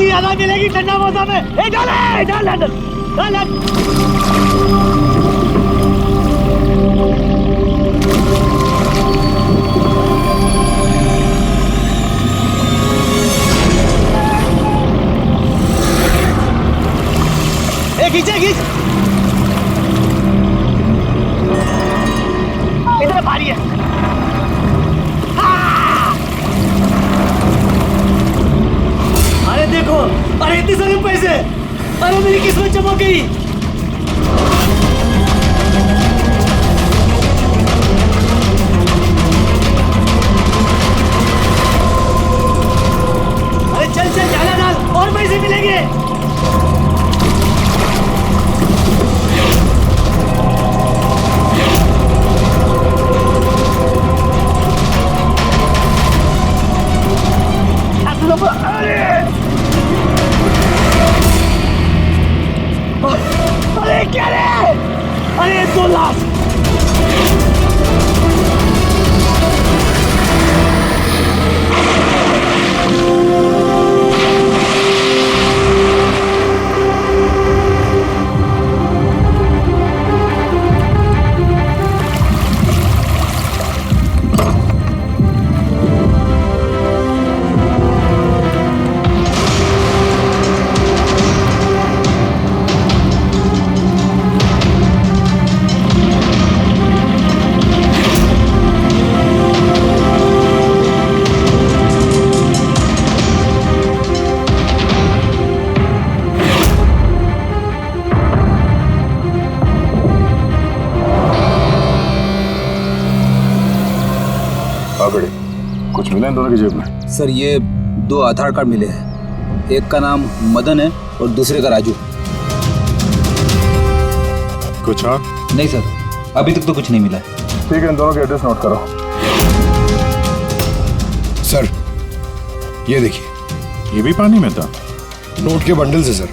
अच्छी हवा मिलेगी ठंडा मौसम में। डाल डाल डाल डाल डाल। खींचे खींच, इधर भारी है। अरे देखो, अरे इतने सारे पैसे, अरे मेरी किस्मत चमक गई। अरे चल चल डाला डाल, और पैसे मिलेंगे। अरे क्या रे? अरे 2 लाख। कुछ मिला इन दोनों की जेब में? सर ये 2 आधार कार्ड मिले हैं, एक का नाम मदन है और दूसरे का राजू। कुछ और? नहीं सर, अभी तक तो कुछ नहीं मिला है। ठीक है, इन दोनों के एड्रेस नोट करो। सर ये देखिए, ये भी पानी में था? नोट के बंडल से सर।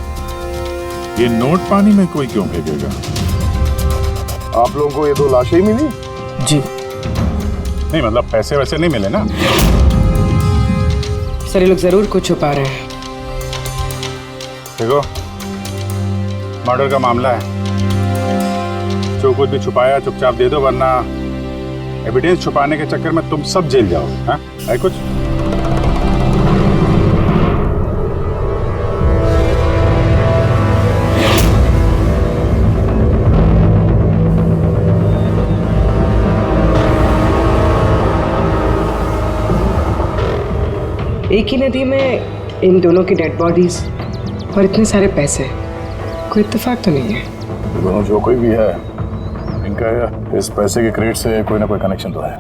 ये नोट पानी में कोई क्यों फेंकेगा? आप लोगों को ये 2 लाशें ही मिली? जी नहीं, मतलब पैसे वैसे नहीं मिले ना? सर ये लोग जरूर कुछ छुपा रहे हैं। देखो, मर्डर का मामला है, जो कुछ भी छुपाया चुपचाप दे दो, वरना एविडेंस छुपाने के चक्कर में तुम सब जेल जाओगे। हाँ, है कुछ? एक ही नदी में इन दोनों की डेड बॉडीज और इतने सारे पैसे, कोई इत्तेफाक तो नहीं है। दोनों जो कोई भी है, इनका इस पैसे के क्रेडिट से कोई ना कोई कनेक्शन तो है।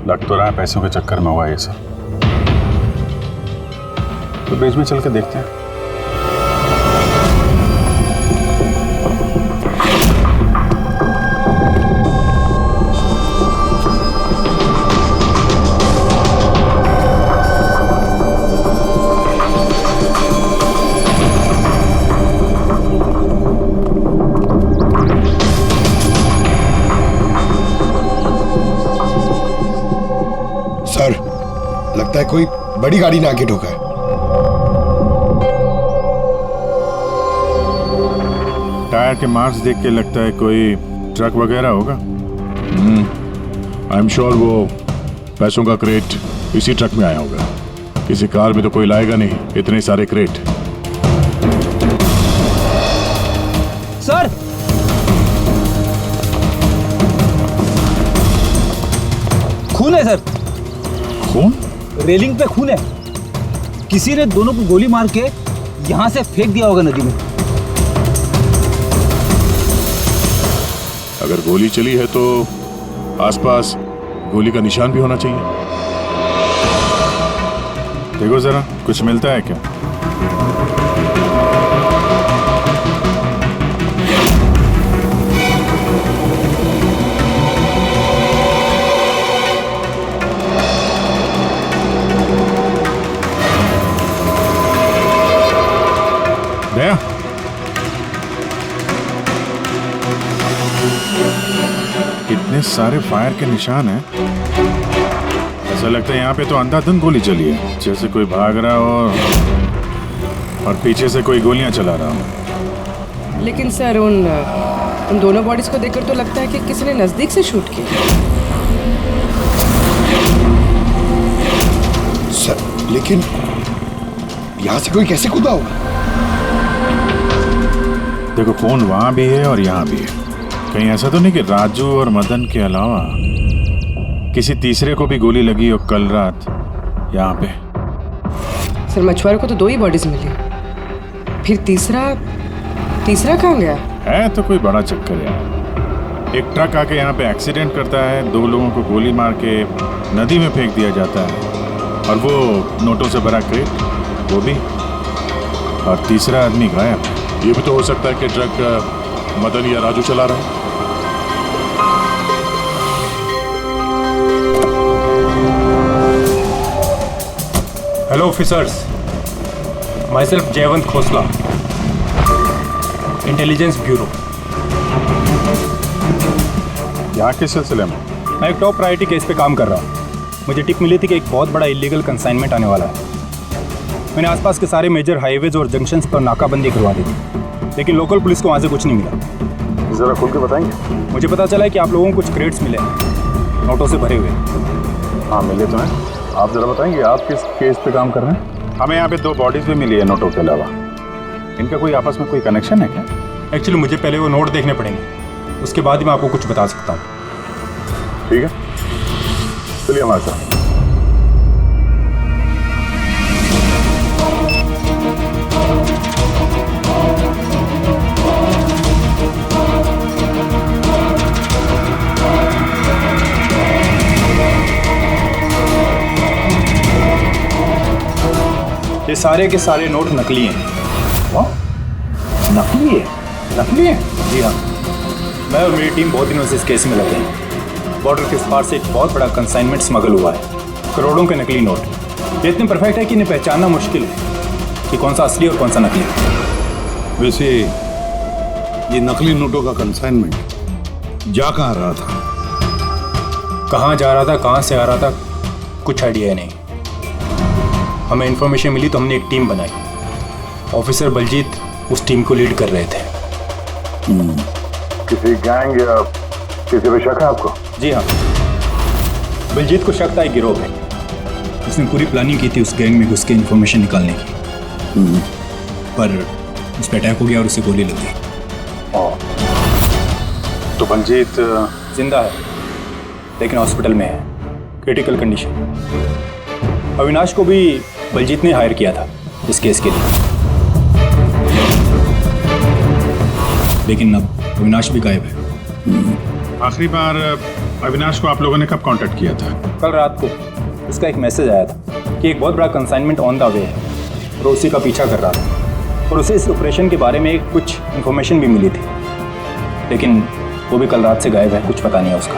लग तो रहा है पैसों के चक्कर में हुआ ये सब। तो बीच में चल के देखते हैं। सर लगता है कोई बड़ी गाड़ी ने आके ठोका है। टायर के मार्क्स देख के लगता है कोई ट्रक वगैरह होगा। आई एम श्योर वो पैसों का क्रेट इसी ट्रक में आया होगा। किसी कार में तो कोई लाएगा नहीं इतने सारे क्रेट। सर खून है सर। खून? रेलिंग पे खून है। किसी ने दोनों को गोली मार के यहां से फेंक दिया होगा नदी में। अगर गोली चली है तो आसपास गोली का निशान भी होना चाहिए। देखो जरा, कुछ मिलता है क्या? दया, कितने सारे फायर के निशान हैं। ऐसा लगता है यहाँ पे तो अंधाधुंध गोली चली है, जैसे कोई भाग रहा हो और पीछे से कोई गोलियां चला रहा हूँ। लेकिन सर उन दोनों बॉडीज को देखकर तो लगता है कि किसी ने नजदीक से शूट किया। सर लेकिन यहाँ से कोई कैसे कूदा होगा? देखो फोन वहां भी है और यहाँ भी है। कहीं ऐसा तो नहीं कि राजू और मदन के अलावा किसी तीसरे को भी गोली लगी हो कल रात यहाँ पे? सर मछुआरों को तो 2 ही बॉडीज मिली, फिर तीसरा कहाँ गया? है तो कोई बड़ा चक्कर यार। एक ट्रक आके यहाँ पे एक्सीडेंट करता है, 2 लोगों को गोली मार के नदी में फेंक दिया जाता है, और वो नोटों से भरा क्रेट वो भी, और तीसरा आदमी गायब। ये भी तो हो सकता है कि ट्रक मदन या राजू चला रहा है। Hello officers, my self Jaywant Khosla, intelligence bureau. यहाँ किस सिलसिले में? मैं एक टॉप प्रायोरिटी केस पे काम कर रहा हूँ। मुझे टिप मिली थी कि एक बहुत बड़ा इलीगल कंसाइनमेंट आने वाला है। मैंने आसपास के सारे मेजर हाईवेज और जंक्शंस पर नाकाबंदी करवा दी थी, लेकिन लोकल पुलिस को वहाँ से कुछ नहीं मिला। ज़रा खुल के बताएंगे? मुझे पता चला है कि आप लोगों को कुछ क्रेट्स मिले हैं, नोटों से भरे हुए। हाँ मिले तो हैं। आप ज़रा बताएंगे आप किस केस पे काम कर रहे हैं? हमें यहाँ पे 2 बॉडीज भी मिली है नोटों के अलावा। इनका कोई आपस में कोई कनेक्शन है क्या? एक्चुअली मुझे पहले वो नोट देखने पड़ेंगे, उसके बाद ही मैं आपको कुछ बता सकता हूँ। ठीक है, चलिए हमारे साथ। ये सारे के सारे नोट नकली हैं। नकली है? नकली है? जी हाँ, मैं और मेरी टीम बहुत दिनों से इस केस में लगे हैं। बॉर्डर के इस पार से एक बहुत बड़ा कंसाइनमेंट स्मगल हुआ है, करोड़ों के नकली नोट। ये इतने परफेक्ट है कि इन्हें पहचानना मुश्किल है कि कौन सा असली और कौन सा नकली। वैसे ये नकली नोटों का कंसाइनमेंट जा कहाँ रहा था? कहाँ जा रहा था, कहाँ से आ रहा था, कुछ आइडिया नहीं। हमें इन्फॉर्मेशन मिली तो हमने एक टीम बनाई। ऑफिसर बलजीत उस टीम को लीड कर रहे थे। किसी गैंग या किसी पे शक है आपको? जी हाँ, बलजीत को शक था एक गिरोह है। उसने पूरी प्लानिंग की थी उस गैंग में घुस के इन्फॉर्मेशन निकालने की, पर उस पर अटैक हो गया और उसे गोली लग गई। तो बलजीत जिंदा है लेकिन हॉस्पिटल में है, क्रिटिकल कंडीशन। अविनाश को भी बलजीत ने हायर किया था इस केस के लिए, लेकिन अब अविनाश भी गायब है। आखिरी बार अविनाश को आप लोगों ने कब कांटेक्ट किया था? कल रात को उसका एक मैसेज आया था कि एक बहुत बड़ा कंसाइनमेंट ऑन द वे है और उसी का पीछा कर रहा था, और उसे इस ऑपरेशन के बारे में कुछ इन्फॉर्मेशन भी मिली थी, लेकिन वो भी कल रात से गायब है, कुछ पता नहीं है उसका।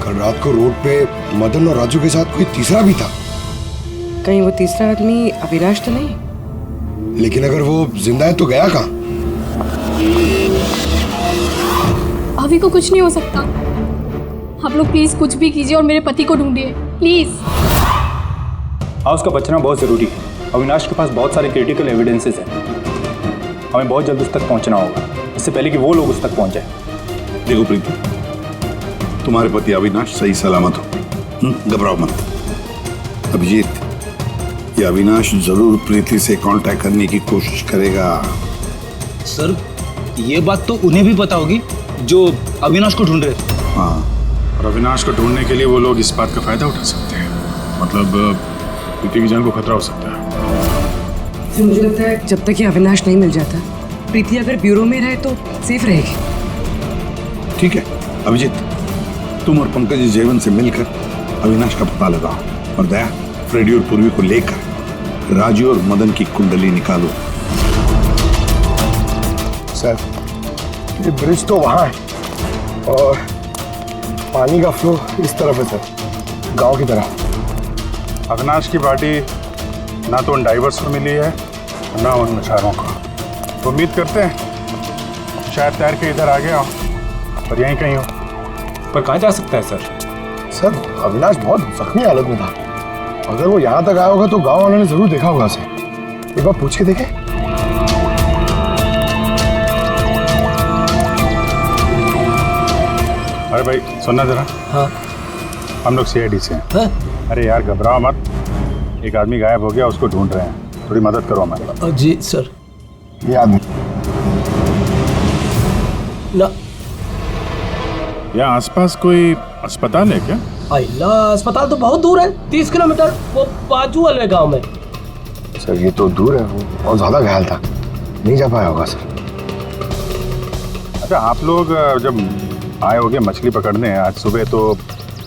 कल रात को रोड पे मदन और राजू के साथ कोई तीसरा भी था। कहीं वो तीसरा आदमी अविनाश तो नहीं? लेकिन अगर वो जिंदा है तो गया कहाँ? अभी को कुछ नहीं हो सकता। आप लोग प्लीज कुछ भी कीजिए और मेरे पति को ढूंढिए प्लीज। हाँ, उसका बचना बहुत ज़रूरी है। अविनाश के पास बहुत सारे क्रिटिकल एविडेंसेस हैं, हमें बहुत जल्द उस तक पहुंचना होगा, इससे पहले कि वो लोग उस तक पहुंच जाए। देखो प्रीति, तुम्हारे पति अविनाश सही सलामत हो, घबराओ मत। अभिजीत, ये अविनाश जरूर प्रीति से कांटेक्ट करने की कोशिश करेगा। सर ये बात तो उन्हें भी पता होगी जो अविनाश को ढूंढ रहे थे। हाँ, और अविनाश को ढूंढने के लिए वो लोग इस बात का फायदा उठा सकते हैं, मतलब प्रीति की जान को खतरा हो सकता है। तो मुझे लगता है जब तक ये अविनाश नहीं मिल जाता, प्रीति अगर ब्यूरो में रहे तो सेफ रहेगी। ठीक है अभिजीत, तुम और पंकज जयवंत से मिलकर अविनाश का पता लगाओ, और दया फ्रेडी और पूर्वी को लेकर राजू और मदन की कुंडली निकालो। सर ये ब्रिज तो वहाँ है और पानी का फ्लो इस तरफ है सर, गांव की तरफ। अविनाश की बॉडी ना तो उन डाइवर्स को मिली है ना उन मछुआरों को। तो उम्मीद करते हैं शायद तैर के इधर आ गया हो और यहीं कहीं हो। पर कहाँ जा सकता है सर? सर अविनाश बहुत जख्मी हालत में था, अगर वो यहाँ तक आया होगा तो गांव वालों ने जरूर देखा होगा उसे। एक बार पूछ के देखे। अरे भाई सुनना जरा। हाँ हम लोग सीआईडी से हैं। हाँ? अरे यार घबराओ मत, एक आदमी गायब हो गया, उसको ढूंढ रहे हैं, थोड़ी मदद करो हमारी। जी सर। ये आदमी ना यहाँ आसपास कोई अस्पताल है क्या? अल्लाह, अस्पताल तो बहुत दूर है, 30 किलोमीटर, वो बाजू वाले गांव में। सर ये तो दूर है, वो बहुत ज्यादा घायल था, नहीं जा पाया होगा सर। अच्छा आप लोग जब आए होगे मछली पकड़ने आज सुबह, तो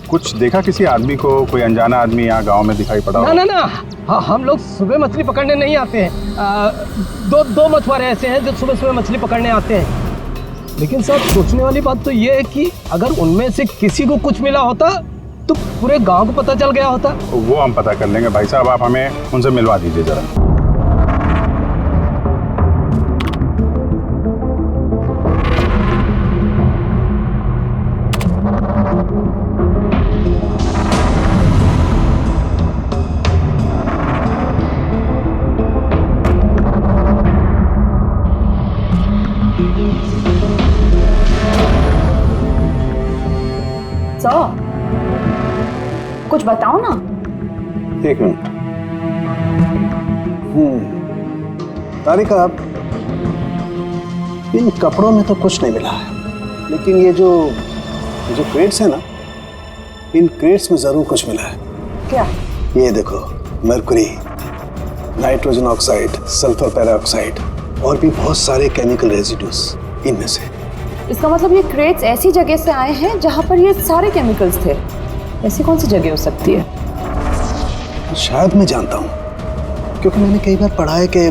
कुछ देखा किसी आदमी को? कोई अनजाना आदमी यहाँ गांव में दिखाई पड़ा? ना ना ना, हाँ हम लोग सुबह मछली पकड़ने नहीं आते हैं। दो मछुआरे ऐसे हैं जो सुबह सुबह मछली पकड़ने आते हैं। लेकिन साहब सोचने वाली बात तो ये है कि अगर उनमें से किसी को कुछ मिला होता तो पूरे गांव को पता चल गया होता। वो हम पता कर लेंगे भाई साहब, आप हमें उनसे मिलवा दीजिए जरा। कुछ बताओ ना। एक मिनट। तारिका, इन कपड़ों में तो कुछ नहीं मिला है, लेकिन ये जो क्रेट्स है ना, इन क्रेट्स में जरूर कुछ मिला है। क्या? ये देखो, mercury, nitrogen oxide, sulphur peroxide और भी बहुत सारे केमिकल रेजिड्यूज इनमें से। इसका मतलब ये क्रेट्स ऐसी जगह से आए हैं जहाँ पर ये सारे केमिकल्स थे। ऐसी कौन सी जगह हो सकती है? शायद मैं जानता हूँ, क्योंकि मैंने कई बार पढ़ा है कि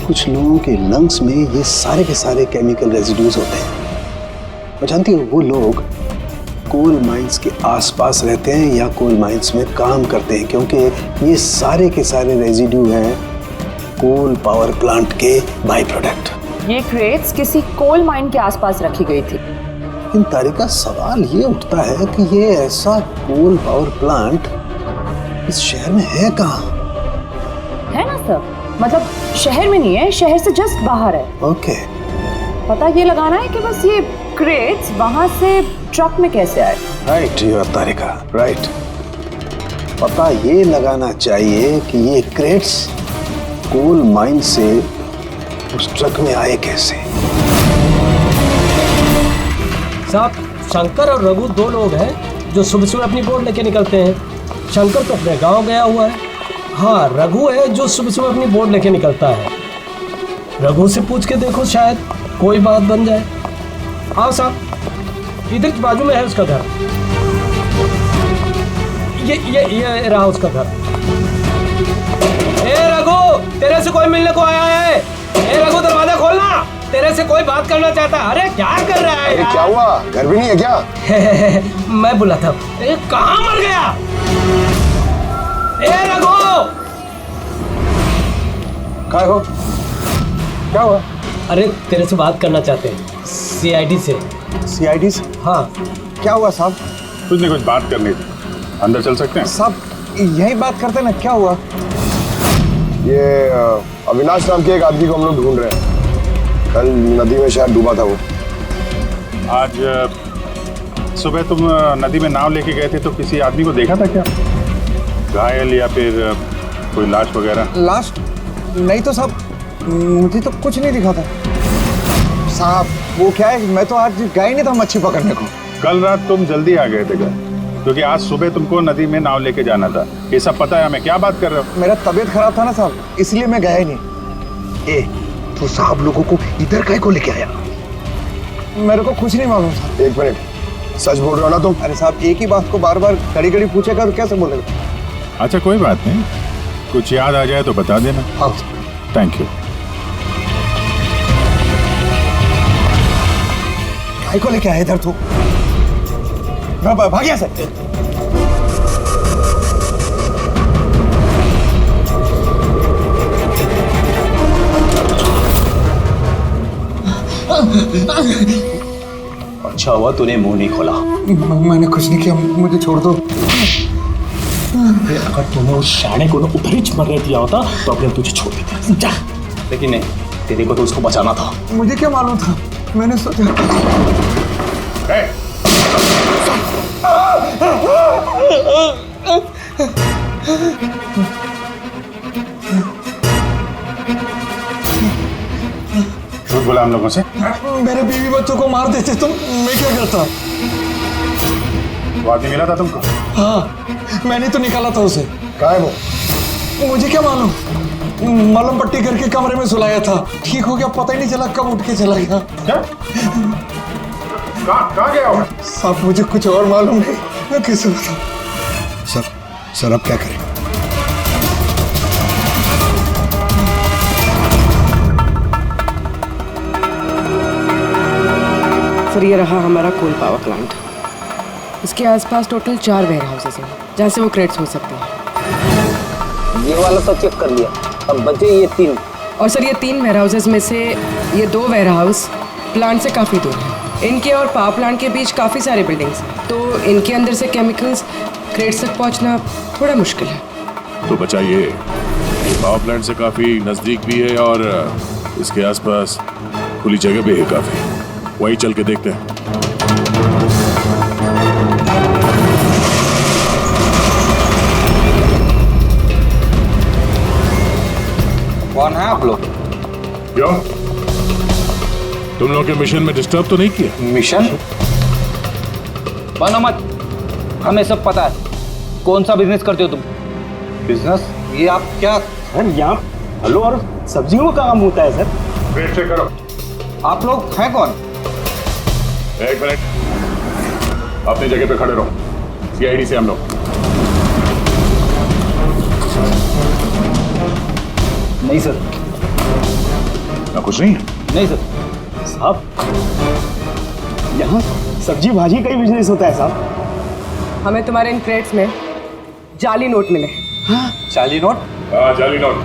कुछ लोगों के लंग्स में ये सारे के सारे केमिकल रेजिड्यूज होते हैं। और जानती हो, वो लोग कोल माइंस के आसपास रहते हैं या कोल माइंस में काम करते हैं, क्योंकि ये सारे के सारे रेजिड्यू हैं कोल पावर प्लांट के बाई प्रोडक्ट। ये क्रेट्स किसी कोल माइन के आसपास रखी गई थी। इन तारिका, सवाल ये उठता है कि ये ऐसा कोल पावर प्लांट इस शहर में है कहाँ? है ना सर, मतलब शहर में नहीं है, शहर से जस्ट बाहर है। ओके। पता ये लगाना है कि बस ये क्रेट्स वहां से ट्रक में कैसे आए। Right you Tarika, right. पता ये लगाना चाहिए कि ये क्रेट्स कोल माइन से उस ट्रक में आए कैसे। साहब शंकर और रघु दो लोग हैं जो सुबह सुबह अपनी बोट लेके निकलते हैं। शंकर तो अपने गांव गया हुआ है। हाँ, रघु है जो सुबह सुबह अपनी बोट लेके निकलता है। रघु से पूछ के देखो, शायद कोई बात बन जाए। हाँ साहब, इधर की बाजू में है उसका घर। ये रहा उसका घर। ए रघु, तेरे से कोई मिलने को आया है। ए रघु, दरवाजा खोलना, तेरे से कोई बात करना चाहता है। अरे क्या कर रहा है? अरे क्या हुआ, घर भी नहीं है क्या? मैं बुला था। कहाँ मर गया? ए रघु, क्या हो? क्या हुआ? अरे तेरे से बात करना चाहते हैं, सीआईडी से। सीआईडी से? हाँ। क्या हुआ साहब? कुछ नहीं, कुछ बात करनी थी, अंदर चल सकते हैं? साहब यही बात करते ना, क्या हुआ? ये अविनाश नाम के एक आदमी को हम लोग ढूंढ रहे हैं। कल नदी में शायद डूबा था वो। आज सुबह तुम नदी में नाव लेके गए थे, तो किसी आदमी को देखा था क्या? घायल या फिर कोई लाश वगैरह? लाश नहीं तो साहब, मुझे तो कुछ नहीं दिखा था साहब। वो क्या है, मैं तो आज गया ही नहीं था मच्छी पकड़ने को। कल रात तुम जल्दी आ गए थे घर, क्योंकि आज सुबह तुमको नदी में नाव लेके जाना था। ये सब पता है हमें, क्या बात कर रहे हो? मेरा तबीयत खराब था ना साहब, इसलिए मैं गया ही नहीं। तो साहब लोगों को इधर काहे को लेके आया? मेरे को कुछ नहीं मालूम साहब। एक मिनट, सच बोल रहे हो ना तुम? अरे साहब, एक ही बात को बार बार घड़ी घड़ी पूछेगा तो कैसे बोलेगा? अच्छा कोई बात नहीं, कुछ याद आ जाए तो बता देना। हाँ। Thank you. काहे को लेके आया इधर तू? भाग यहाँ से। अच्छा हुआ तूने मुंह नहीं खोला। मैंने कुछ नहीं किया, मुझे छोड़ दो। अगर तूने उस शाणे को ना उधर ही मरने दिया होता तो अपने तुझे छोड़ देते। जा। लेकिन नहीं, तेरे को तो उसको बचाना था। मुझे क्या मालूम था, मैंने सोचा। झूठ बोला हम लोगों से। मेरे बीवी बच्चों को मार देते तो मैं क्या करता? वो आदमी मिला था तुमको? हाँ, मैंने तो निकाला था उसे। कहाँ है वो? मुझे क्या मालूम, मलम पट्टी करके कमरे में सुलाया था, ठीक हो गया, पता ही नहीं चला कब उठ के चला गया। क्या? कहाँ गया वो? साहब मुझे कुछ और मालूम नहीं, मैं कैसे बताऊं? सर अब क्या करें? सर ये रहा हमारा कोल पावर प्लांट। इसके आसपास टोटल 4 वेयर हाउसेस हैं जहाँ से वो क्रेडिट्स हो सकते हैं। ये वाला सब चेक कर लिया, अब बचे ये 3। और सर ये 3 वेयर हाउसेस में से ये 2 वेयर हाउस प्लांट से काफ़ी दूर हैं। इनके और पावर प्लांट के बीच काफ़ी सारे बिल्डिंग्स, तो इनके अंदर से केमिकल्स क्रेडिट्स तक पहुँचना थोड़ा मुश्किल है। तो बचाइए, पावर प्लांट से काफी नजदीक भी है और इसके आसपास खुली जगह भी है काफी, वहीं चल के देखते हैं। कौन है आप लोग? क्यों? तुम लोग के मिशन में डिस्टर्ब तो नहीं किया? मिशन? बनो मत, हमें सब पता है। कौन सा बिजनेस करते हो तुम? बिजनेस? ये आप क्या? सर यहाँ फलों और सब्जियों का काम होता है सर। वेट चेक करो। आप लोग हैं कौन? एक मिनट, अपनी जगह पे खड़े रहो। सीआईडी से हम लोग। नहीं सर। ना कुछ नहीं है? नहीं सर। साहब यहाँ सब्जी भाजी का ही बिजनेस होता है साहब। हमें तुम्हारे इन क्रेडिट्स में जाली नोट मिले। जाली नोट? हाँ, जाली नोट।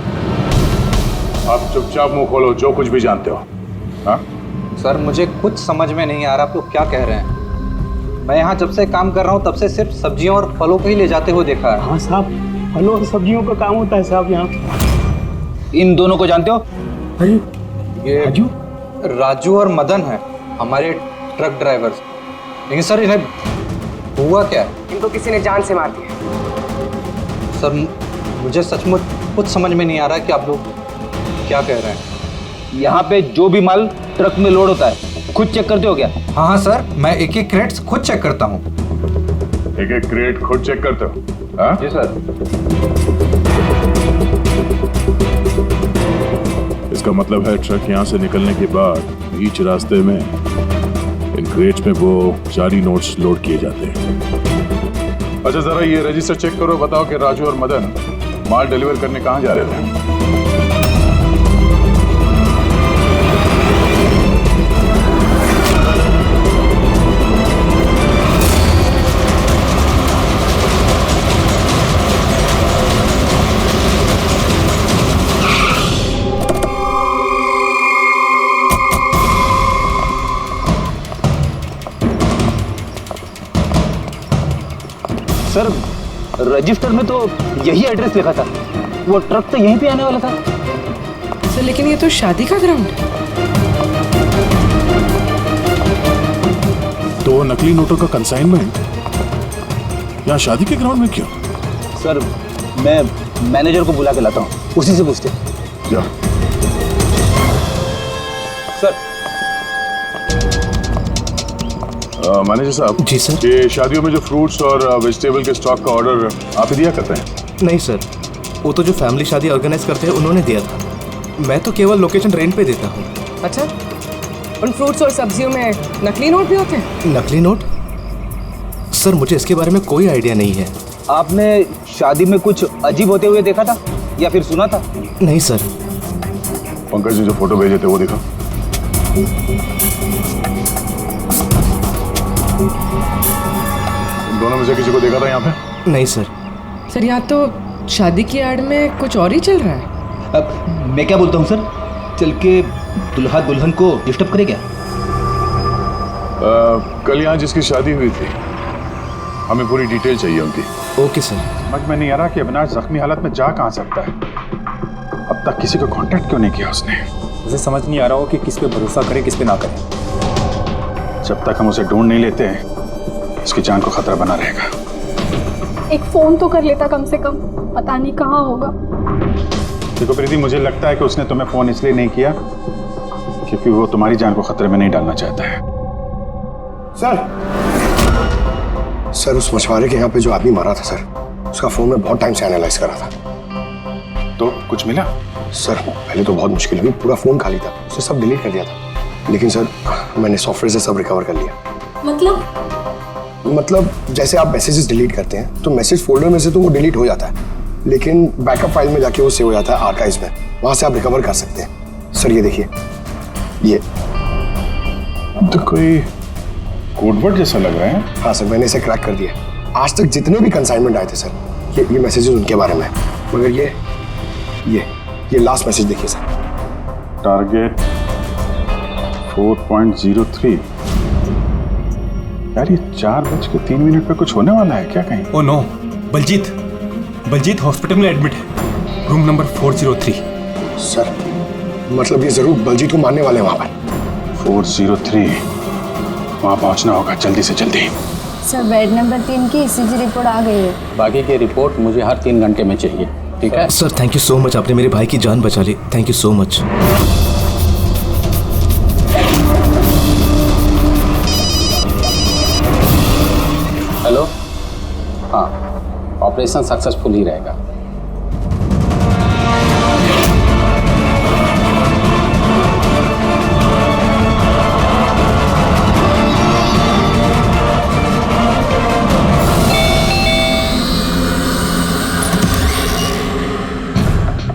आप चुपचाप मुंह खोलो, जो कुछ भी जानते हो। हाँ? सर मुझे कुछ समझ में नहीं आ रहा आप लोग क्या कह रहे हैं। मैं यहाँ जब से काम कर रहा हूँ तब से सिर्फ सब्जियों और फलों को ही ले जाते हुए देखा है। हाँ साहब, फलों और सब्जियों का काम होता है साहब यहाँ। इन दोनों को जानते हो? अरे ये राजू और मदन है, हमारे ट्रक ड्राइवर्स। लेकिन सर इन्हें हुआ क्या? इनको किसी ने जान से मार दिया। सर मुझे सचमुच कुछ समझ में नहीं आ रहा कि आप लोग क्या कह रहे हैं। यहाँ पे जो भी माल ट्रक में लोड होता है खुद चेक करते हो क्या? हाँ हाँ सर, मैं एक एक क्रेट्स खुद चेक करता हूँ। एक एक क्रेट खुद चेक करते हो? हाँ? जी सर। इसका मतलब है ट्रक यहाँ से निकलने के बाद बीच रास्ते में इन क्रेट्स में वो जाली नोट्स लोड किए जाते हैं। अच्छा जरा ये रजिस्टर चेक करो, बताओ कि राजू और मदन माल डिलीवर करने कहाँ जा रहे थे? सर रजिस्टर में तो यही एड्रेस लिखा था, वो ट्रक तो यहीं पे आने वाला था। सर लेकिन ये तो शादी का ग्राउंड है। तो नकली नोटों का कंसाइनमेंट यहाँ शादी के ग्राउंड में क्यों? सर मैं मैनेजर को बुला के लाता हूँ, उसी से पूछते। जा। सर। मैनेजर साहब। जी सर। ये शादियों में जो फ्रूट्स और वेजिटेबल के स्टॉक का ऑर्डर आप ही दिया करते हैं? नहीं सर, वो तो जो फैमिली शादी ऑर्गेनाइज करते हैं उन्होंने दिया था। मैं तो केवल लोकेशन रेंट पे देता हूँ। अच्छा, उन फ्रूट्स और सब्जियों में नकली नोट भी होते हैं? नकली नोट? सर मुझे इसके बारे में कोई आइडिया नहीं है। आपने शादी में कुछ अजीब होते हुए देखा था या फिर सुना था? नहीं सर। पंकज ने जो फोटो भेजे थे वो दिखा। इन दोनों में से किसी को देखा था यहाँ पे? नहीं सर। सर यहाँ तो शादी की आड़ में कुछ और ही चल रहा है। अब मैं क्या बोलता हूँ सर, चल के दुल्हा दुल्हन को डिस्टर्ब करे क्या? कल यहाँ जिसकी शादी हुई थी हमें पूरी डिटेल चाहिए उनकी। Okay sir. समझ में नहीं आ रहा कि अविनाश जख्मी हालत में जा कहाँ सकता है। अब तक किसी को कांटेक्ट क्यों नहीं किया उसने। मुझे समझ नहीं आ रहा हो कि किस पे भरोसा करे किस पे ना करे। जब तक हम उसे ढूंढ नहीं लेते उसकी जान को खतरा बना रहेगा। एक फ़ोन तो कर लेता कम से कम, पता नहीं कहाँ होगा। देखो प्रीति, मुझे लगता है कि उसने तुम्हें फ़ोन इसलिए नहीं किया क्योंकि वो तुम्हारी जान को खतरे में नहीं डालना चाहता है। सर उस मछुआरे के यहाँ पे जो आदमी मारा था सर, उसका फोन में बहुत टाइम से एनालाइज करा था। तो कुछ मिला? सर पहले तो बहुत मुश्किल हुई, पूरा फोन खाली था, उसे सब डिलीट कर दिया था। लेकिन सर मैंने सॉफ्टवेयर से सब रिकवर कर लिया। मतलब जैसे आप मैसेजेस डिलीट करते हैं तो मैसेज फोल्डर में से तो वो डिलीट हो जाता है, लेकिन बैकअप फाइल में जाके वो सेव हो जाता है आर्काइव्स में, वहां से आप रिकवर कर सकते हैं। सर ये देखिए, ये तो कोई कोडवर्ड जैसा लग रहा है। हाँ सर, मैंने इसे क्रैक कर दिया। आज तक जितने भी कंसाइनमेंट आए थे सर, ये मैसेजेस उनके बारे में है। मगर ये लास्ट मैसेज देखिए सर। टारगेट 4.03। यार ये 4:03 पे कुछ होने वाला है क्या कहीं? ओ नो, बलजीत हॉस्पिटल में एडमिट है, रूम नंबर 403। सर मतलब ये जरूर बलजीत को मारने वाले हैं वहां पर। 403 वहां पहुंचना होगा जल्दी से जल्दी। सर बेड नंबर 3 की ECG रिपोर्ट आ गई है। बाकी की रिपोर्ट मुझे हर 3 घंटे में चाहिए, ठीक है? Sir thank you so much, आपने मेरे भाई की जान बचा ली। Thank you so much. Hello, हाँ, ऑपरेशन सक्सेसफुल ही रहेगा।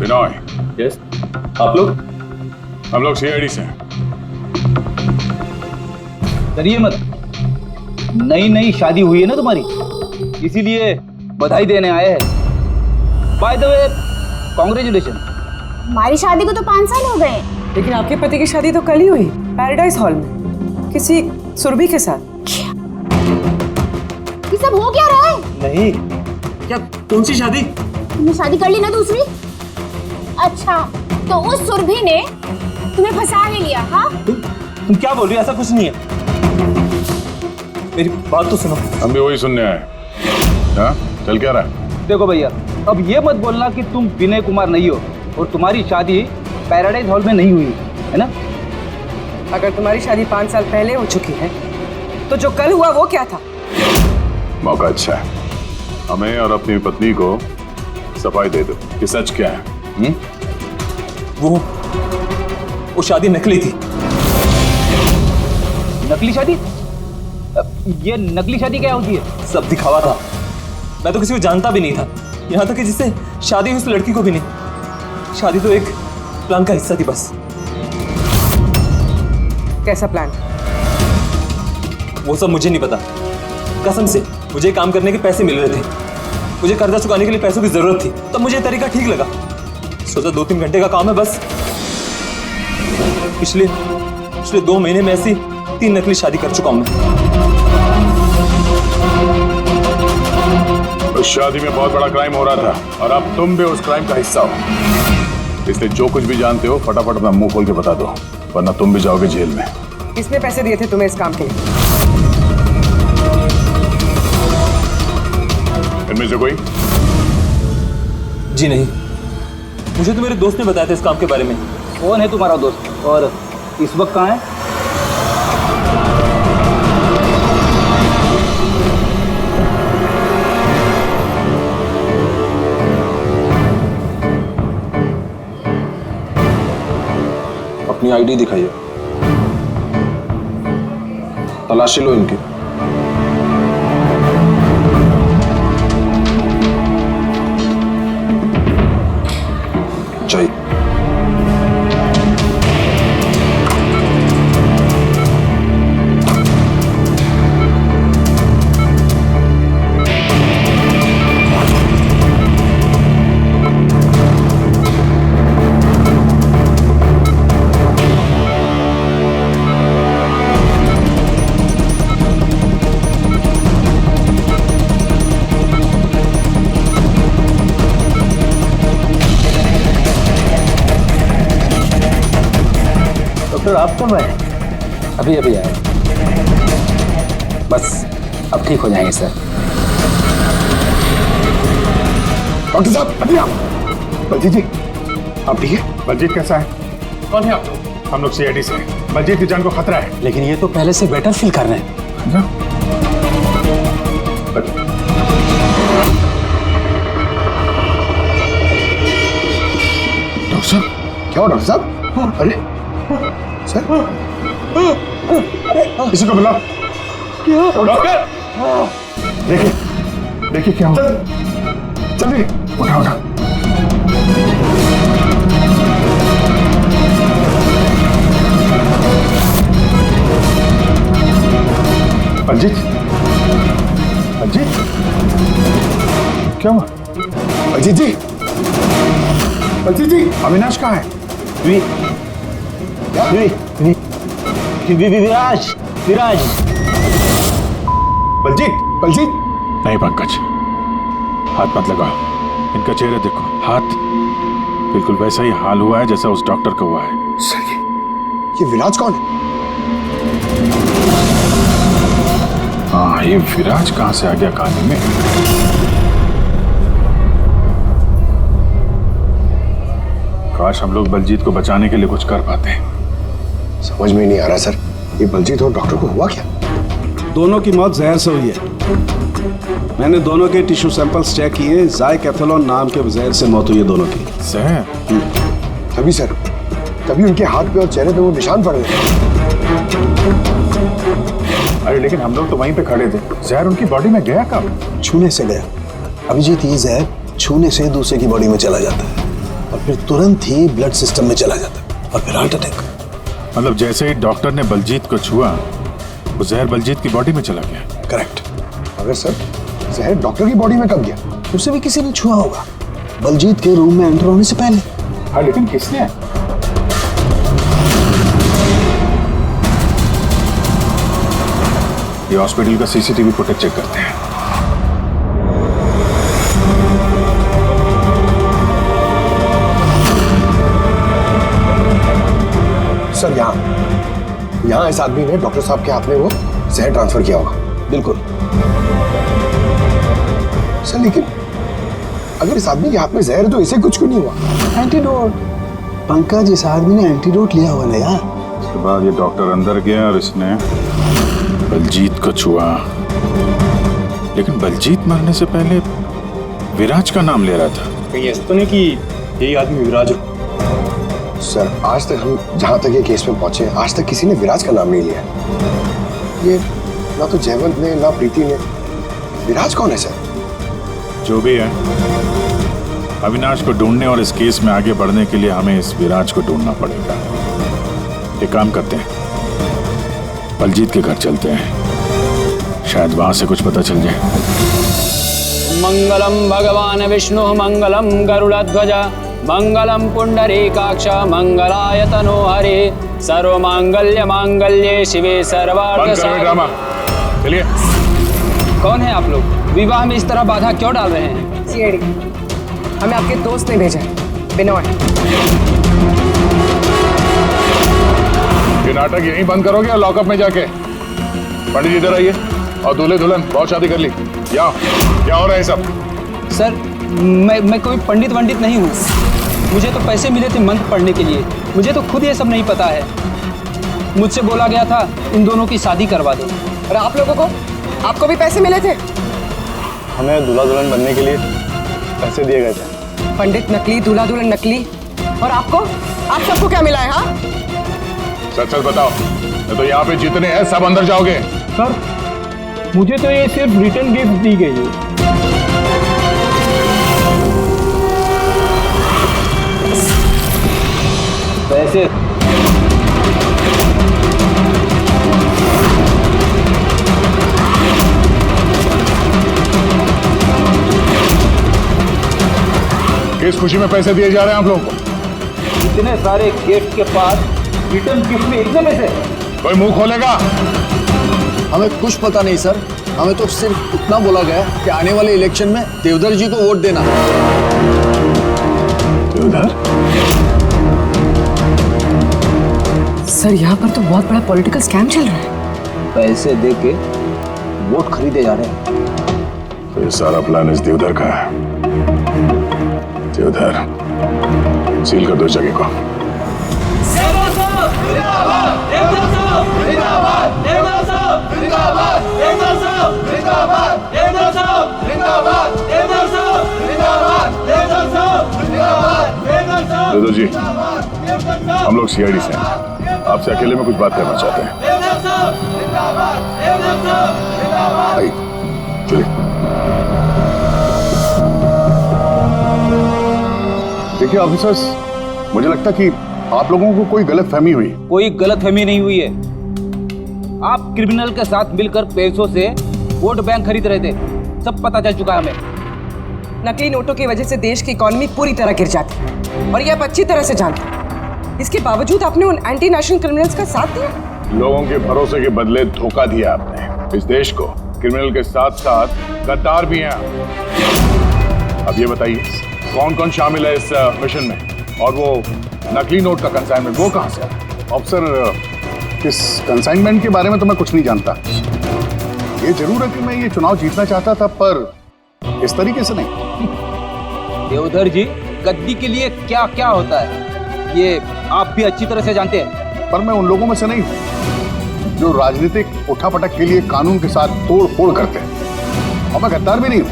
बिनॉय। यस, आप लोग? हम लोग CID से हैं। डरिए मत, नई शादी हुई है ना तुम्हारी, इसीलिए बधाई देने आए हैं। By the way, congratulation. हमारी शादी को तो 5 साल हो गए। लेकिन आपके पति की शादी तो कल ही हुई, पैराडाइज हॉल में, किसी सुरभि के साथ। ये सब हो क्या रहा है? नहीं, क्या कौन सी शादी? तुमने शादी कर ली ना दूसरी? अच्छा, तो उस सुरभि ने तुम्हें फंसा ही लिया? हाँ, तुम क्या बोल रही हो? ऐसा कुछ नहीं है। मेरी बात तो सुनो। हम भी वही सुनने आए। हाँ, चल क्या रहा है? देखो भैया, अब ये मत बोलना कि तुम विनय कुमार नहीं हो और तुम्हारी शादी पैराडाइज हॉल में नहीं हुई है ना? अगर तुम्हारी शादी 5 साल पहले हो चुकी है तो जो कल हुआ वो क्या था? मौका अच्छा है, हमें और अपनी पत्नी को सफाई दे दो कि सच क्या है। वो शादी नकली थी। नकली शादी? ये नकली शादी क्या होती है? सब दिखावा था। मैं तो किसी को जानता भी नहीं था, यहाँ तक कि जिससे शादी हुई उस लड़की को भी नहीं। शादी तो एक प्लान का हिस्सा थी बस। कैसा प्लान? वो सब मुझे नहीं पता, कसम से। मुझे काम करने के पैसे मिल रहे थे, मुझे कर्जा चुकाने के लिए पैसों की जरूरत थी, तब मुझे तरीका ठीक लगा। सोचा 2-3 घंटे का काम है बस। पिछले 2 महीने में ऐसी 3 नकली शादी कर चुका हूं मैं। उस शादी में बहुत बड़ा क्राइम हो रहा था और अब तुम भी उस क्राइम का हिस्सा हो, इसलिए जो कुछ भी जानते हो फटाफट अपना मुंह खोल के बता दो, वरना तुम भी जाओगे जेल में। किसने पैसे दिए थे तुम्हें इस काम के लिए? इनमें से कोई? जी नहीं, मुझे तो मेरे दोस्त ने बताया था इस काम के बारे में। कौन है तुम्हारा दोस्त और इस वक्त कहाँ है? अपनी आईडी दिखाइए, तलाशी लो इनकी। चाहिए डॉक्टर आप कब आए? अभी अभी आए। बस अब ठीक हो जाएंगे सर। डॉक्टर साहब अभी आप। बलजीत जी आप ठीक है? बलजीत कैसा है? कौन है आप? हम लोग सीआईडी से हैं। बलजीत की जान को खतरा है। लेकिन ये तो पहले से बेटर फील कर रहे हैं। डॉक्टर साहब क्या हो डॉक्टर साहब? अरे सर किसी को बुलाओ। डॉक्टर देखिए देखिए क्या हुआ। जल्दी उठा उठा। बलजीत बलजीत क्या हुआ? बलजीत जी बलजीत जी अविनाश कहाँ है? विराज विराज। बलजीत बलजीत नहीं पंकज, हाथ मत लगाओ। इनका चेहरा देखो, हाथ बिल्कुल वैसा ही हाल हुआ है जैसा उस डॉक्टर का हुआ है। सर ये विराज कौन है? हाँ ये विराज कहाँ से आ गया कहानी में? काश हम लोग बलजीत को बचाने के लिए कुछ कर पाते। समझ में नहीं आ रहा सर, ये बलजीत और डॉक्टर को हुआ क्या? दोनों की मौत जहर से हुई है। मैंने दोनों के टिश्यू सैंपल्स चेक किए, ज़ाइकैथोलोन नाम के जहर से मौत हुई है दोनों की। जहर? तभी सर, तभी उनके हाथ पे और चेहरे पे वो निशान पड़ गए। अरे लेकिन हम लोग तो वहीं पे खड़े थे, जहर उनकी बॉडी में गया कब? छूने से गया अभिजीत। ये जहर छूने से दूसरे की बॉडी में चला जाता है और फिर तुरंत ही ब्लड सिस्टम में चला जाता है और फिर हार्ट अटैक। मतलब जैसे ही डॉक्टर ने बलजीत को छुआ, वो जहर बलजीत की बॉडी में चला गया। करेक्ट। अगर सर जहर डॉक्टर की बॉडी में कब गया? उसे भी किसी ने छुआ होगा बलजीत के रूम में एंटर होने से पहले। हाँ लेकिन किसने? ये हॉस्पिटल का सीसीटीवी फुटेज चेक करते हैं। सर यहाँ इस आदमी ने डॉक्टर साहब के हाथ में वो जहर ट्रांसफर किया होगा। बिल्कुल सर, लेकिन अगर इस आदमी के हाथ में जहर है तो इसे कुछ क्यों नहीं हुआ? एंटीडोट पंकज, इस आदमी ने एंटीडोट लिया हुआ ना यार। उसके बाद ये डॉक्टर अंदर गया और इसने बलजीत को छुआ। लेकिन बलजीत मरने से पहले विराज का नाम ले रहा था। कहीं ऐसा तो नहीं कि यही आदमी विराज हो? सर आज तक हम जहां तक ये केस में पहुंचे, आज तक किसी ने विराज का नाम नहीं लिया। ये ना तो जयवंत ने ना प्रीति ने। विराज कौन है सर? जो भी है, अविनाश को ढूंढने और इस केस में आगे बढ़ने के लिए हमें इस विराज को ढूंढना पड़ेगा। एक काम करते हैं, बलजीत के घर चलते हैं, शायद वहां से कुछ पता चल जाए। मंगलम भगवान विष्णु मंगलम गरुड़ध्वज मंगलम पुंडरीकाक्ष मंगलाय तनो हरे सर्व मांगल्य मांगल्ये शिवे सर्वार्थ ड्रामा चलिए। कौन है आप लोग? विवाह में इस तरह बाधा क्यों डाल रहे हैं? सीआईडी हमें आपके दोस्त ने भेजा, बिनोय। ये नाटक यहीं बंद करोगे या लॉकअप में जाके? पंडित इधर आइए और दूल्हे दुल्हन बहुत शादी कर ली। क्या हो रहा है सब? सर मैं कोई पंडित वंडित नहीं हूँ। मुझे तो पैसे मिले थे मंत्र पढ़ने के लिए। मुझे तो खुद ये सब नहीं पता है। मुझसे बोला गया था इन दोनों की शादी करवा दो। और आप लोगों को, आपको भी पैसे मिले थे? हमें दूल्हा दुल्हन बनने के लिए पैसे दिए गए थे। पंडित नकली, दूल्हा दुल्हन नकली। और आपको, आप सबको क्या मिला है? हाँ सच सच बताओ, तो यहाँ पे जितने हैं सब अंदर जाओगे। सर मुझे तो ये सिर्फ रिटर्न गिफ्ट दी गई है। पैसे किस खुशी में पैसे दिए जा रहे हैं आप लोगों को? इतने सारे गिफ्ट के पास रिटर्न गिफ्ट में इतने पैसे? कोई मुंह खोलेगा? हमें कुछ पता नहीं सर, हमें तो सिर्फ इतना बोला गया कि आने वाले इलेक्शन में देवधर जी को वोट देना। देवधर? सर यहाँ पर तो बहुत बड़ा पॉलिटिकल स्कैम चल रहा है। पैसे दे के वोट खरीदे जा रहे हैं। तो ये सारा प्लान इस देवधर का है। देवधर, सील कर दो इस जगह को। देवधर जी, हम लोग सीआईडी से हैं, आपसे अकेले में कुछ बात करना चाहते हैं। आइए, चलिए। देखिए ऑफिसर्स, मुझे लगता कि आप लोगों को कोई गलतफहमी हुई। कोई गलतफहमी नहीं हुई है। आप क्रिमिनल के साथ मिलकर पैसों से वोट बैंक खरीद रहे थे, सब पता चल चुका है हमें। नकली नोटों की वजह से देश की इकोनॉमी पूरी तरह गिर जाती है और ये आप अच्छी तरह से जानते हैं। इसके बावजूद आपने उन एंटी नेशनल क्रिमिनल्स का साथ दिया। लोगों के भरोसे के बदले धोखा दिया आपने इस देश को। क्रिमिनल के साथ साथ गद्दार भी हैं। अब ये बताइए कौन कौन शामिल है इस मिशन में, और वो नकली नोट का कंसाइनमेंट वो कहां से आया? ऑफिसर, इस कंसाइनमेंट के बारे में तो मैं कुछ नहीं जानता। ये जरूर है कि मैं ये चुनाव जीतना चाहता था, पर इस तरीके से नहीं। देवधर जी, गद्दी के लिए क्या क्या होता है ये आप भी अच्छी तरह से जानते हैं। पर मैं उन लोगों में से नहीं हूं जो राजनीतिक उठापटक के लिए कानून के साथ तोड़ फोड़ करते हैं, और मैं गद्दार भी नहीं हूं,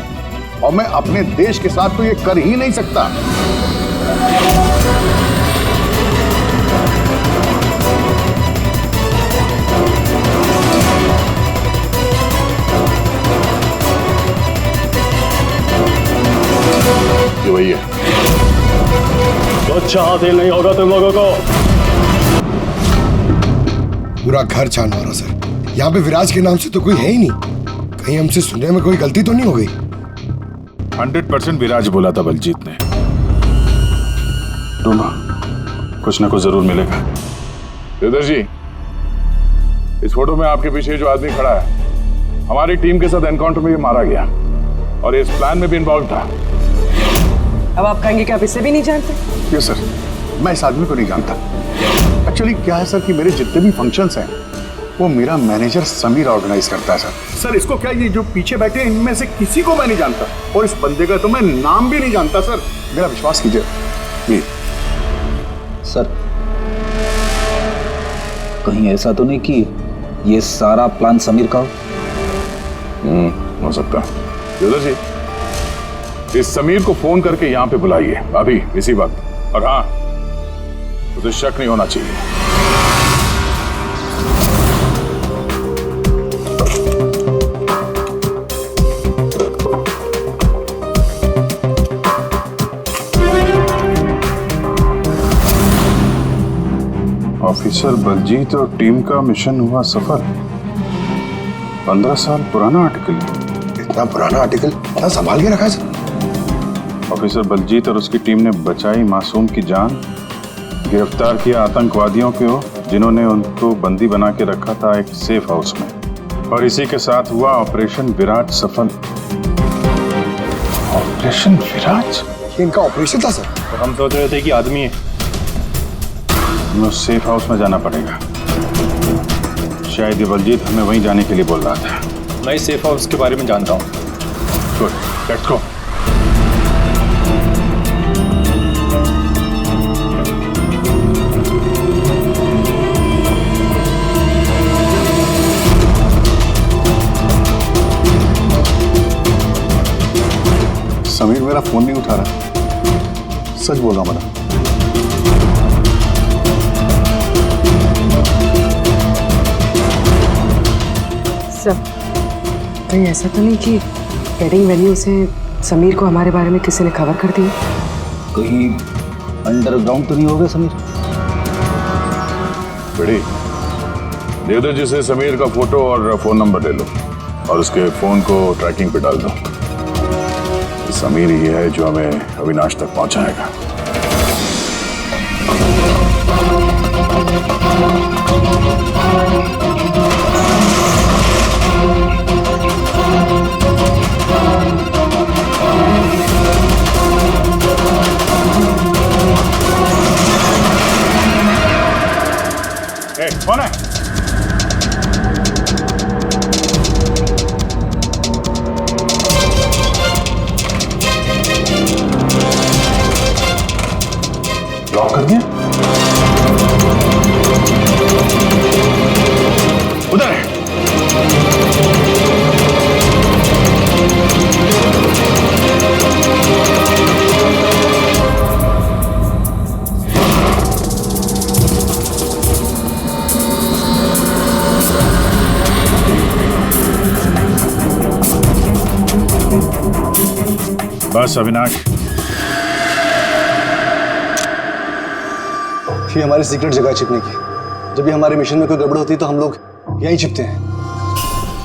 और मैं अपने देश के साथ तो ये कर ही नहीं सकता। ये वही है। तो अच्छा हासिल नहीं होगा तुम लोगों को। पूरा घर छान मारा सर। यहाँ पे विराज के नाम से तो कोई है ही नहीं। कहीं हमसे सुनने में कोई गलती तो नहीं हो गई? 100% विराज बोला था बलजीत ने। डूमा, कुछ ना कुछ जरूर मिलेगा। देवधर जी, इस फोटो में आपके पीछे जो आदमी खड़ा है हमारी टीम के साथ एनकाउंटर में ये मारा गया और इस प्लान में भी इन्वॉल्व था। अब आप कहेंगे कि आप इसे भी नहीं जानते? यस सर, मैं इस आदमी को नहीं जानता। एक्चुअली क्या है सर कि मेरे जितने भी फंक्शंस हैं वो मेरा मैनेजर समीर ऑर्गेनाइज करता है सर। सर इसको क्या, ये जो पीछे बैठे हैं इनमें से किसी को मैं नहीं जानता, और इस बंदे का तो मैं नाम भी नहीं जानता सर। मेरा विश्वास कीजिए प्लीज। सर कहीं ऐसा तो नहीं कि ये सारा प्लान समीर का हो सकता है। देवधर जी, इस समीर को फोन करके यहाँ पे बुलाइए अभी इसी वक्त, और हाँ उसे शक नहीं होना चाहिए। ऑफिसर बलजीत और टीम का मिशन हुआ सफल। 15 साल पुराना आर्टिकल। इतना पुराना आर्टिकल इतना संभाल के रखा है सर? ऑफिसर बलजीत और उसकी टीम ने बचाई मासूम की जान, गिरफ्तार किया आतंकवादियों को जिन्होंने उनको बंदी बना के रखा था एक सेफ हाउस में, और इसी के साथ हुआ ऑपरेशन विराज सफल। ऑपरेशन विराज? इनका ऑपरेशन था सर? तो हम सोच रहे थे कि आदमी है। हमें उस सेफ हाउस में जाना पड़ेगा। शायद ये बलजीत हमें वहीं जाने के लिए बोल रहा था। मैं इस सेफ हाउस के बारे में जानता हूँ। Good, let's go. समीर मेरा फोन नहीं उठा रहा। सच बोल रहा हूं मैडम। सर कहीं ऐसा तो नहीं कि वेडिंग वेन्यू से समीर को हमारे बारे में किसी ने खबर कर दी? कहीं अंडरग्राउंड तो नहीं हो गया समीर? बड़ी, देवधर जी से समीर का फोटो और फोन नंबर ले लो और उसके फोन को ट्रैकिंग पे डाल दो। समीर ही है जो हमें अविनाश तक पहुंचाएगा। कौन है? लॉक कर दिया? उधर है। बस अविनाश, ये हमारी सीक्रेट जगह है छिपने की। जब भी हमारे मिशन में कोई गड़बड़ होती है तो हम लोग यहीं छिपते हैं।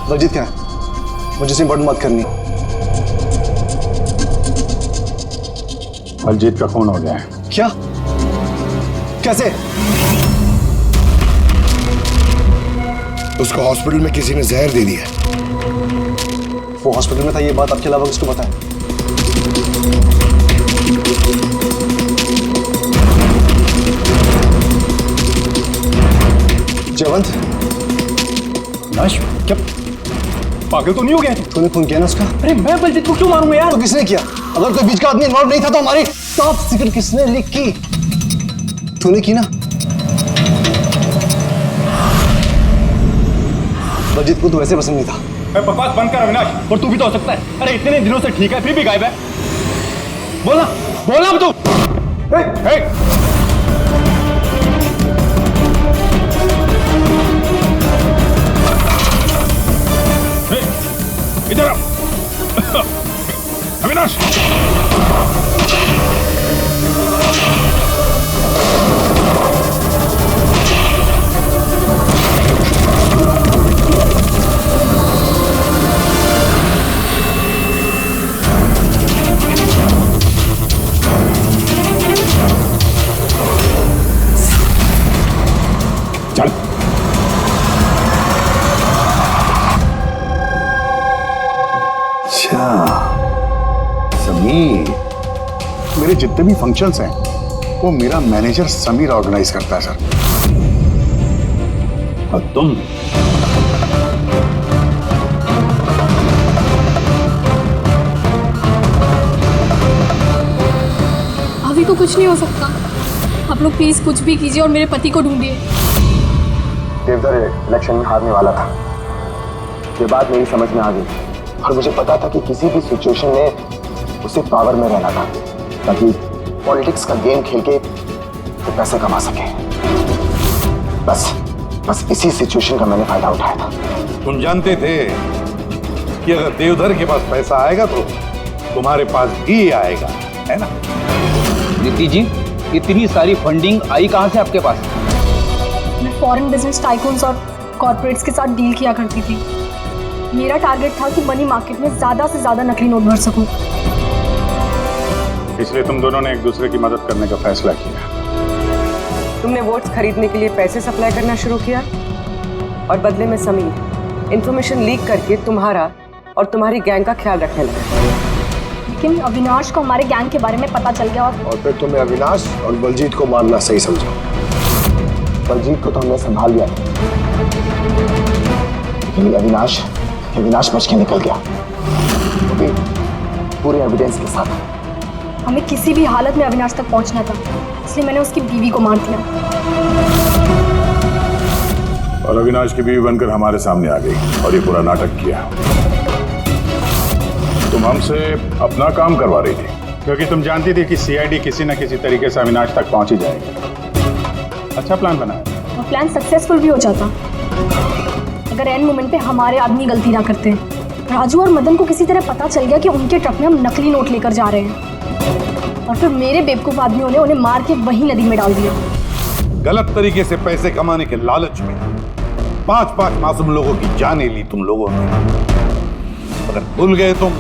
बलजीत क्या है? मुझे से इंपॉर्टेंट बात करनी। बलजीत का खून हो गया है। क्या? कैसे? उसको हॉस्पिटल में किसी ने जहर दे दिया। वो हॉस्पिटल में था, ये बात आपके अलावा किसको पता है? जयवंत, नाश, क्या पागल तो नहीं हो गया? तूने खून किया ना उसका? अरे मैं बलजीत को क्यों मारूंगा यार? तो किसने किया? अगर कोई बीच का आदमी इन्वॉल्व नहीं था तो हमारी टॉप सीक्रेट किसने लीक की? तूने की ना? बलजीत को तो वैसे पसंद नहीं था। मैं बकवास बंद कर अविनाश, और तू भी तो हो सकता है। अरे इतने दिनों से ठीक है, फिर भी गायब है। बोलना बोलना अब तू। इधर आओ। अविनाश, चल। अच्छा समीर, मेरे जितने भी फंक्शंस हैं वो मेरा मैनेजर समीर ऑर्गेनाइज करता है सर। और तुम? अभी को कुछ नहीं हो सकता। आप लोग प्लीज कुछ भी कीजिए और मेरे पति को ढूंढिए। देवधर इलेक्शन में हारने वाला था। ये बात मेरी समझ में आ गई और मुझे पता था कि किसी भी सिचुएशन में उसे पावर में रहना था ताकि पॉलिटिक्स का गेम खेल के वो पैसे कमा सके। बस इसी सिचुएशन का मैंने फायदा उठाया था। तुम जानते थे कि अगर देवधर के पास पैसा आएगा तो तुम्हारे पास भी आएगा, है ना? नीति जी, इतनी सारी फंडिंग आई कहां से आपके पास? मैं फॉरेन बिजनेस टाइकून्स और कॉर्पोरेट्स के साथ डील किया करती थी। मेरा टारगेट था कि मनी मार्केट में ज्यादा से ज्यादा नकली नोट भर सकूं। इसलिए तुम दोनों ने एक दूसरे की मदद करने का फैसला किया। तुमने वोट्स खरीदने के लिए पैसे सप्लाई करना शुरू किया और बदले में समीर इंफॉर्मेशन लीक करके तुम्हारा और तुम्हारी गैंग का ख्याल रखने लगा। लेकिन अविनाश को हमारे गैंग के बारे में पता चल गया और फिर तुमने अविनाश और बलजीत को मारना सही समझा। बलजीत को तो हमने संभाल लिया था, लेकिन अविनाश बच के निकल गया, वो भी पूरे एविडेंस के साथ। हमें किसी भी हालत में अविनाश तक पहुंचना था, इसलिए मैंने उसकी बीवी को मार दिया। और अविनाश की बीवी बनकर हमारे सामने आ गई और ये पूरा नाटक किया। तुम हमसे अपना काम करवा रही थी क्योंकि तुम जानती थी कि सीआईडी किसी न किसी तरीके से अविनाश तक पहुंच ही जाएगी। अच्छा प्लान बनाया। और प्लान सक्सेसफुल भी हो जाता अगर एंड मोमेंट पे हमारे आदमी गलती ना करते। राजू और मदन को किसी तरह पता चल गया कि उनके ट्रक में हम नकली नोट लेकर जा रहे हैं, और फिर मेरे बेवकूफ आदमियों ने उन्हें मार के वही नदी में डाल दिया। गलत तरीके से पैसे कमाने के लालच में 5-5 मासूम लोगों की जानें ली तुम लोगों ने। अगर भूल गए तुम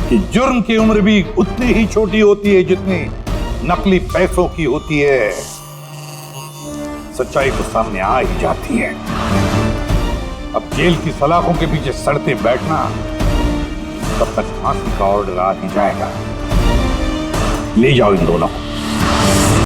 कि जुर्म की उम्र भी उतनी ही छोटी होती है जितनी नकली पैसों की होती है। सच्चाई तो सामने आ ही जाती है। अब जेल की सलाखों के पीछे सड़ते बैठना, तब तक फांसी का ऑर्डर आ ही जाएगा। ले जाओ इन दोनों को।